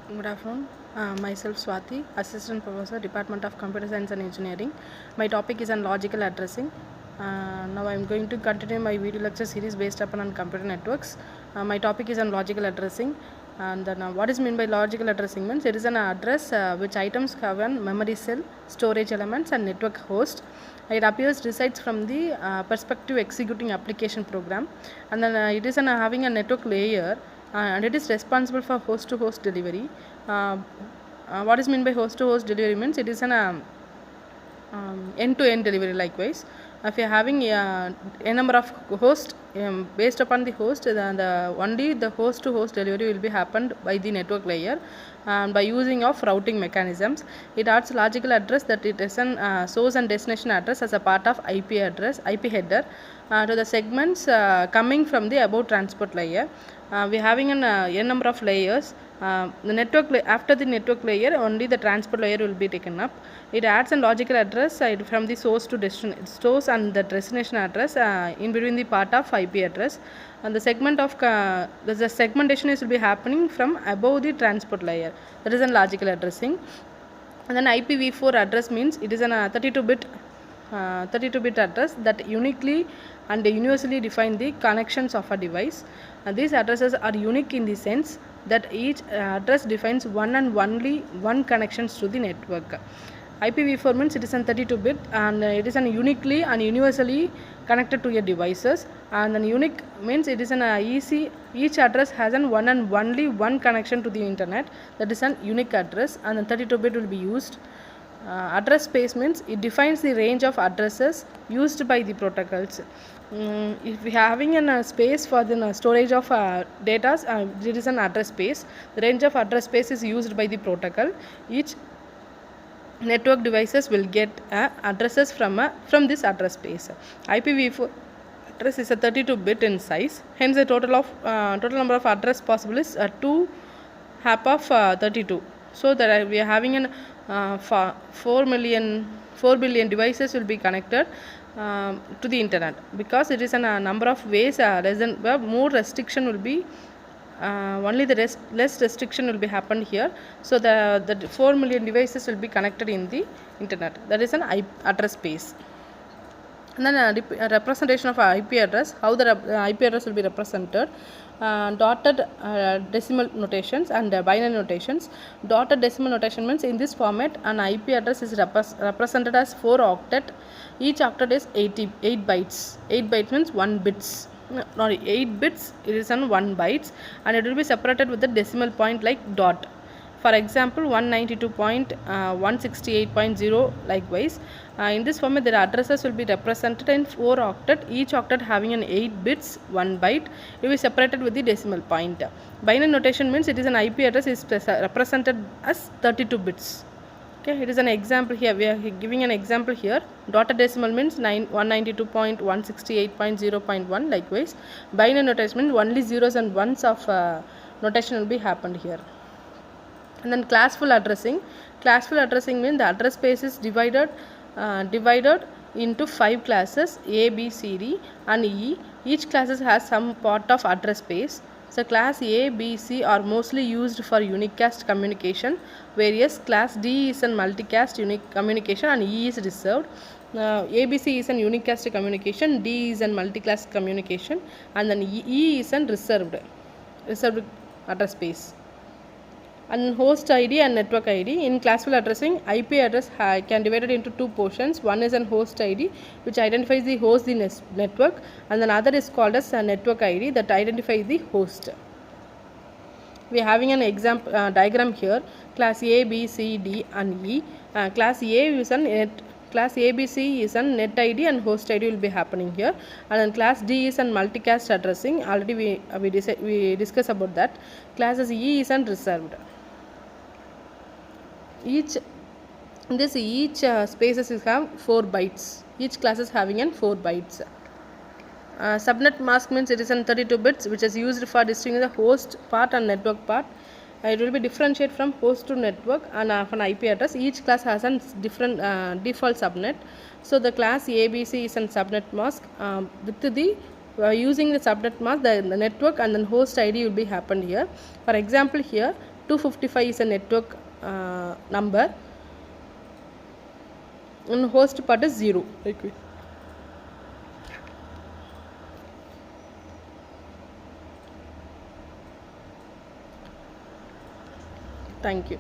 Good afternoon. Myself Swati, Assistant Professor, Department of Computer Science and Engineering. My topic is on logical addressing. Now I am going to continue my video lecture series based upon on computer networks. My topic is on logical addressing. And then what is meant by logical addressing means it is an address which items have a memory cell, storage elements and network host. It appears resides from the perspective executing application program, and then it is having a network layer, and it is responsible for host to host delivery. What is meant by host to host delivery means it is an end to end delivery. Likewise, if you are having a number of hosts, based upon the host, only the host to host delivery will be happened by the network layer, by using of routing mechanisms. It adds logical address that it is an source and destination address as a part of IP header to the segments coming from the above transport layer. We are having a number of layers. After the network layer, only the transport layer will be taken up. It adds a logical address from the source to destination, source and the destination address in between the part of IP address, and the segmentation will be happening from above the transport layer. That is a logical addressing. And then IPv4 address means it is a 32-bit address that uniquely and universally define the connections of a device. These addresses are unique in the sense that each address defines one and only one connections to the network. IPv4 means it is an 32-bit and it is an uniquely and universally connected to your devices, and then unique means it is an each address has an one and only one connection to the internet. That is an unique address, and the 32-bit will be used. Address space means it defines the range of addresses used by the protocols. If we are having a space for the storage of data, there is an address space. The range of address space is used by the protocol. Each network devices will get addresses from this address space. IPv4 address is a 32-bit in size. Hence, the total number of address possible is 2 half of 32. So that we are having an 4 billion devices will be connected to the internet, because it is a number of ways more restriction will be only the less restriction will be happened here. So the 4 million devices will be connected in the internet. That is an address space. And then a representation of IP address, how the IP address will be represented. Dotted decimal notations and binary notations. Dotted decimal notation means in this format an IP address is represented as 4 octet. Each octet is 8 bytes. 8 bytes means 1 bits. No, 8 bits, it is on 1 bytes, and it will be separated with the decimal point like dot. For example, 192.168.0. Likewise, in this format, the addresses will be represented in 4 octet. Each octet having an 8 bits, 1 byte. It will be separated with the decimal point. Binary notation means it is an IP address is represented as 32 bits. Okay, it is an example here. We are giving an example here. Dotted decimal means 192.168.0.1. Likewise, binary notation means only zeros and ones of notation will be happened here. And then classful addressing. Classful addressing means the address space is divided into 5 classes A, B, C, D and E. Each classes has some part of address space. So class A, B, C are mostly used for unicast communication, whereas class D is a multicast unique communication and E is reserved. ABC is a unicast communication, D is a multicast communication, and then E is a reserved address space. And host ID and network ID. In classical addressing, IP address can divided into 2 portions. One is an host ID, which identifies the host in network, and then other is called as a network ID that identifies the host. We are having an example diagram here. Class A, B, C, D and E. Class ABC is a net ID and host ID will be happening here, and then class D is a multicast addressing. Already we discussed about that. Classes E is reserved. Each spaces is have 4 bytes. Each class is having 4 bytes. Subnet mask means it is 32 bits, which is used for distinguishing the host part and network part. It will be differentiate from host to network and from IP address. Each class has a different default subnet. So the class ABC is a subnet mask with the using the subnet mask, the network and then host ID will be happened here. For example, here 255 is a network number, and host part is 0. Thank you.